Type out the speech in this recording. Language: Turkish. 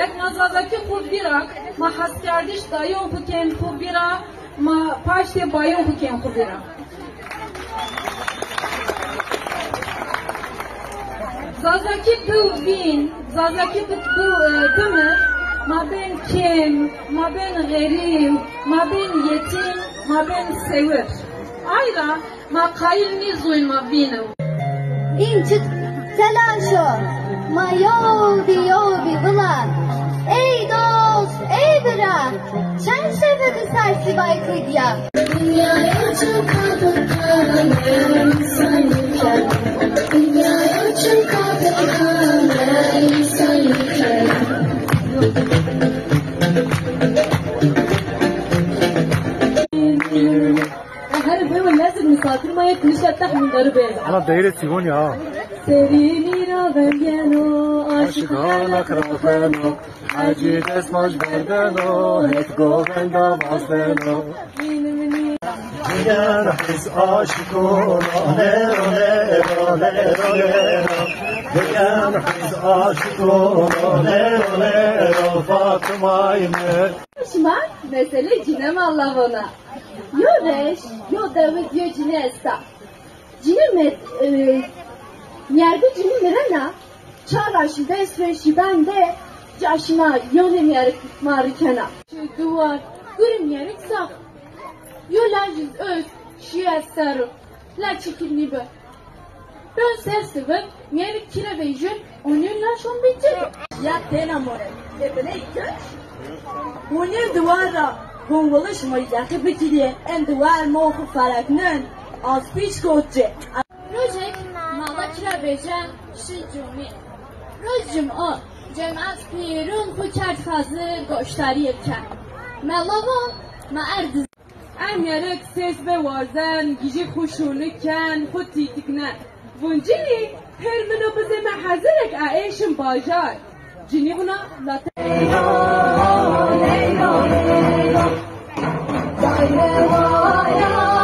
Ek nazadaki khud bira, ma haskardish dayon huken khud bira, ma paşte bayon huken khud bira. Zazaki bu bin, zazaki bu kımır, ma ben kim, ma ben garib, ma ben yetim, ma ben sevir. Ayra, ma kayil nizoyn ma binu. İnçit telaşo, ma yobi bulan. Ey dost, ey bırak, sen sevdi sersi baykıya. Dünyaya çok kapıdan, sen ülken. Dünyaya çok kapıdan, sen ülken. هل هو لازم نسافر ما يكونش تحمل دربه انا دايره تيغونيا سريني رابيانو عاشقانك رافنو عجيب اسمش بردنو هيك جوغندا باستنو Diğer biz aşık olan lero Diğer biz aşık olan lero Fatıma'yı Şımar mesele cinem Allah'ına Yo reş, yo David, yo cine esta Cine Nerede cine mirena Çağraşı da esveşi ben de Caşına yolim yarık marikena Şu duvar, gürüm yarık saf Yolajiz öz, şiye sarı, la çekilni be. Ben sersivim, yani kire vejim, onunla şun bitti. Ya tena more, tepene ikkaç. Onun duvara, gongola şımayacakı bitiliye, en duvar mohu faraknın, az piç koçce. Rojek, mala kire vejim, şi cumi. Rojim o, cemaat pirun hükert hazır, goştari yelken. Melavan, ma erdiz. ام یارک سیز به وازن گیجی خوشونه کن خود تیتک نه ونجی هر منو بزه محضرک عایشم باجار جنی بنا لطه لیلا لیلا لیلا